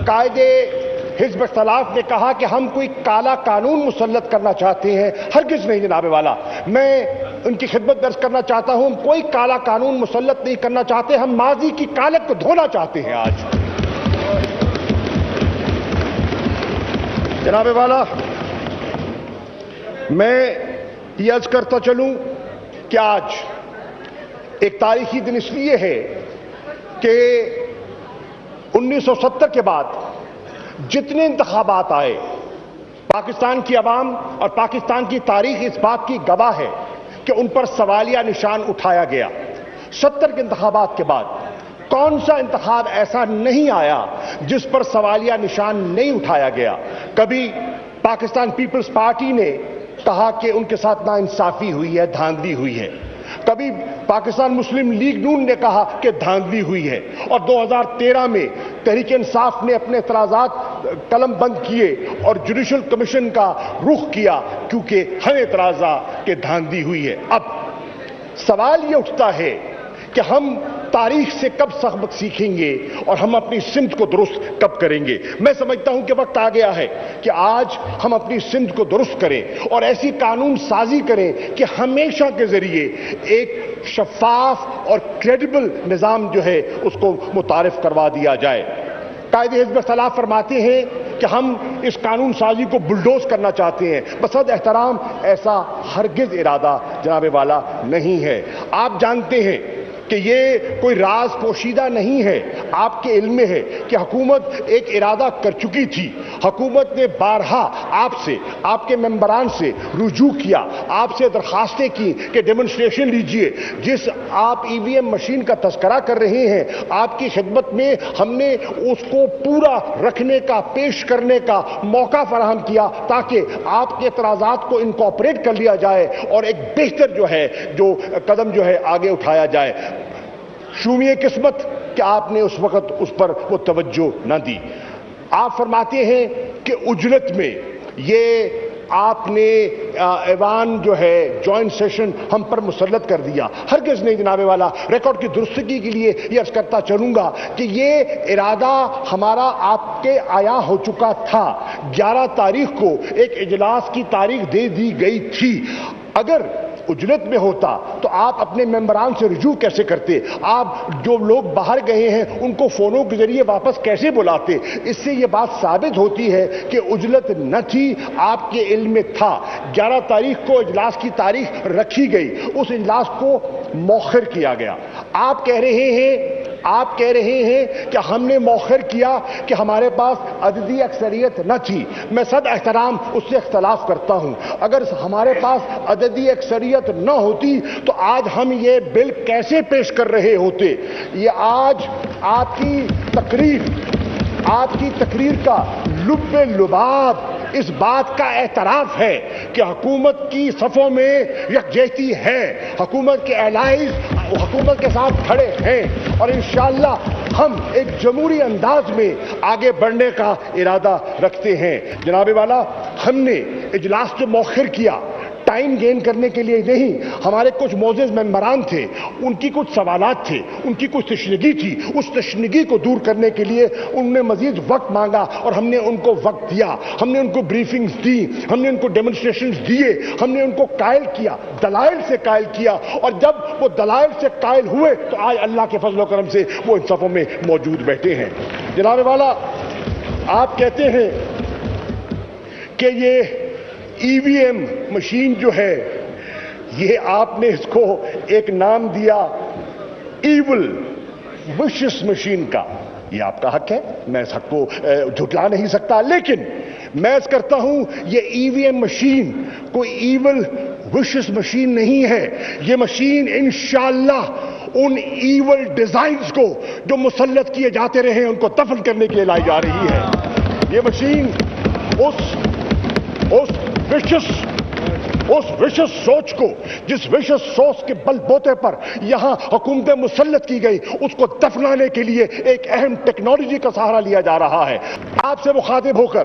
قائد حزب اختلاف نے کہا کہ ہم کوئی کالا قانون مسلط کرنا چاہتے ہیں. ہرگز نہیں جناب والا. میں ان کی خدمت درج کرنا چاہتا ہوں, ہم کوئی کالا قانون مسلط نہیں کرنا چاہتے, ہم ماضی کی کالک کو دھونا چاہتے ہیں. آج جناب والا, میں یہ عرض کرتا چلوں کہ آج ایک تاریخی دن اس لیے ہے کہ 1970 کے بعد جتنے انتخابات آئے, پاکستان کی عوام اور پاکستان کی تاریخ اس بات کی گواہ ہے کہ ان پر سوالیہ نشان اٹھایا گیا. 70 کے انتخابات کے بعد کون سا انتخاب ایسا نہیں آیا جس پر سوالیہ نشان نہیں اٹھایا گیا؟ کبھی پاکستان پیپلز پارٹی نے کہا کہ ان کے ساتھ ناانصافی ہوئی ہے, دھاندلی ہوئی ہے. کبھی پاکستان مسلم لیگ نون نے کہا کہ دھاندلی ہوئی ہے. اور 2013 میں تحریک انصاف نے اپنے اعتراضات قلم بند کیے اور جوڈیشل کمیشن کا رخ کیا کیونکہ ہمیں اعتراضات کہ دھاندلی ہوئی ہے. اب سوال یہ اٹھتا ہے کہ ہم تاریخ سے کب سبق سیکھیں گے اور ہم اپنی سمت کو درست کب کریں گے؟ میں سمجھتا ہوں کہ وقت آ گیا ہے کہ آج ہم اپنی سمت کو درست کریں اور ایسی قانون سازی کریں کہ ہمیشہ کے ذریعے ایک شفاف اور کریڈیبل نظام جو ہے اس کو متعارف کروا دیا جائے. قائد حزب اختلاف فرماتے ہیں کہ ہم اس قانون سازی کو بلڈوز کرنا چاہتے ہیں. بصد احترام ایسا ہرگز ارادہ جناب والا نہیں ہے. آپ جانتے ہیں کہ یہ کوئی راز پوشیدہ نہیں ہے. آپ کے علم میں ہے کہ حکومت ایک ارادہ کر چکی تھی. حکومت نے بارہا آپ سے, آپ کے ممبران سے رجوع کیا, آپ سے درخواستیں کی کہ ڈیمونسٹریشن لیجئے. جس آپ ای وی ایم مشین کا تذکرہ کر رہے ہیں, آپ کی خدمت میں ہم نے اس کو پورا رکھنے کا, پیش کرنے کا موقع فراہم کیا تاکہ آپ کے اعتراضات کو انکارپوریٹ کر لیا جائے اور ایک بہتر جو قدم جو ہے آگے اٹھایا جائے. شومیے قسمت کہ آپ نے اس وقت اس پر وہ توجہ نہ دی. آپ فرماتے ہیں کہ اجرت میں یہ آپ نے ایوان جو ہے جوائنٹ سیشن ہم پر مسلط کر دیا. ہرگز نہیں جناب والا. ریکارڈ کی درستگی کے لیے یہ عرض کرتا چلوں گا کہ یہ ارادہ ہمارا آپ کے آیا ہو چکا تھا. 11 تاریخ کو ایک اجلاس کی تاریخ دے دی گئی تھی. اگر اجرت میں ہوتا تو آپ اپنے ممبران سے رجوع کیسے کرتے؟ آپ جو لوگ باہر گئے ہیں ان کو فونوں کے ذریعے واپس کیسے بلاتے؟ اس سے یہ بات ثابت ہوتی ہے کہ اجرت نہ تھی, آپ کے علم میں تھا. 11 تاریخ کو اجلاس کی تاریخ رکھی گئی, اس اجلاس کو مؤخر کیا گیا. آپ کہہ رہے ہیں کہ ہم نے مؤخر کیا کہ ہمارے پاس عددی اکثریت نہ تھی. میں صد احترام اس سے اختلاف کرتا ہوں. اگر ہمارے پاس عددی اکثریت نہ ہوتی تو آج ہم یہ بل کیسے پیش کر رہے ہوتے؟ یہ آج آپ کی تقریر کا لب لباب اس بات کا اعتراف ہے کہ حکومت کی صفوں میں یکجہتی ہے, حکومت کے الائز حکومت کے ساتھ کھڑے ہیں اور انشاءاللہ ہم ایک جمہوری انداز میں آگے بڑھنے کا ارادہ رکھتے ہیں. جناب والا, ہم نے اجلاس جو مؤخر کیا ٹائم گین کرنے کے لیے نہیں. ہمارے کچھ معزز ممبران تھے, ان کی کچھ سوالات تھے, ان کی کچھ تشنگی تھی. اس تشنگی کو دور کرنے کے لیے ان نے مزید وقت مانگا اور ہم نے ان کو وقت دیا. ہم نے ان کو بریفنگز دی, ہم نے ان کو ڈیمونسٹریشنز دیے, ہم نے ان کو قائل کیا, دلائل سے قائل کیا. اور جب وہ دلائل سے قائل ہوئے تو آج اللہ کے فضل و کرم سے وہ ان صفوں میں موجود بیٹھے ہیں. جناب والا, آپ کہتے ہیں کہ یہ ای وی ایم مشین جو ہے یہ آپ نے اس کو ایک نام دیا ایول وشس مشین کا. یہ آپ کا حق ہے, میں اس حق کو جھٹلا نہیں سکتا, لیکن میں اس کرتا ہوں یہ ای وی ایم مشین کوئی ایول وشس مشین نہیں ہے. یہ مشین انشاءاللہ ان ایول ڈیزائنز کو جو مسلط کیے جاتے رہے ان کو دفن کرنے کے لیے لائی جا رہی ہے. یہ مشین اس وشس سوچ کو, جس وشس سوچ کے بل بوتے پر یہاں حکومتیں مسلط کی گئی, اس کو دفنانے کے لیے ایک اہم ٹیکنالوجی کا سہارا لیا جا رہا ہے. آپ سے مخاطب ہو کر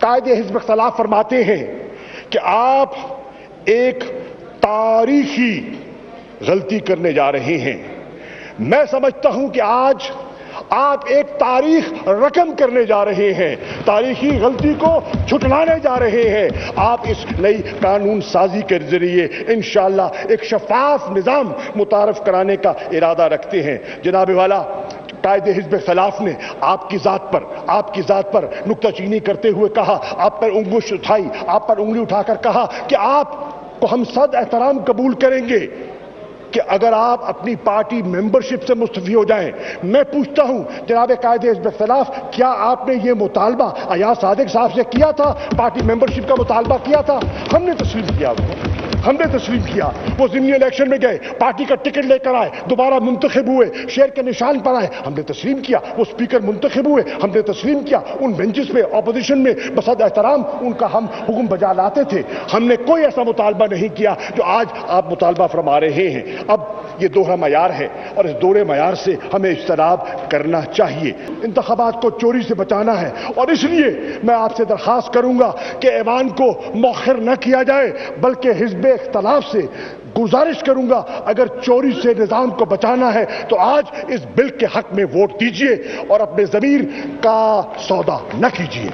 قائد حزب اختلاف فرماتے ہیں کہ آپ ایک تاریخی غلطی کرنے جا رہے ہیں. میں سمجھتا ہوں کہ آج آپ ایک تاریخ رقم کرنے جا رہے ہیں، تاریخی غلطی کو جھٹلانے جا رہے ہیں۔ آپ اس نئی قانون سازی کے ذریعے انشاءاللہ ایک شفاف نظام متعارف کرانے کا ارادہ رکھتے ہیں۔ جناب والا، قائد حزب اختلاف نے آپ کی ذات پر نکتہ چینی کرتے ہوئے کہا، آپ پر انگلی اٹھا کر کہا کہ آپ کو ہم صد احترام قبول کریں گے کہ اگر آپ اپنی پارٹی ممبرشپ سے مستعفی ہو جائیں۔ میں پوچھتا ہوں جناب قائد حزب اختلاف، کیا آپ نے یہ مطالبہ ایاز صادق صاحب سے کیا تھا؟ پارٹی ممبرشپ کا مطالبہ کیا تھا؟ ہم نے تسلیم کیا۔ وہ ضمنی الیکشن میں گئے، پارٹی کا ٹکٹ لے کر آئے، دوبارہ منتخب ہوئے، شیر کے نشان پر آئے، ہم نے تسلیم کیا۔ وہ اسپیکر منتخب ہوئے، ہم نے تسلیم کیا۔ ان بینچز پہ اپوزیشن میں بصد احترام ان کا ہم حکم بجا لاتے تھے۔ ہم نے کوئی ایسا مطالبہ نہیں کیا جو آج آپ مطالبہ فرما رہے ہیں۔ اب یہ دوہرا معیار ہے اور اس دوہرے معیار سے ہمیں اجتناب کرنا چاہیے۔ انتخابات کو چوری سے بچانا ہے اور اس لیے میں آپ سے درخواست کروں گا کہ ایوان کو مؤخر نہ کیا جائے، بلکہ حزب اختلاف سے گزارش کروں گا اگر چوری سے نظام کو بچانا ہے تو آج اس بل کے حق میں ووٹ دیجیے اور اپنے ضمیر کا سودا نہ کیجیے۔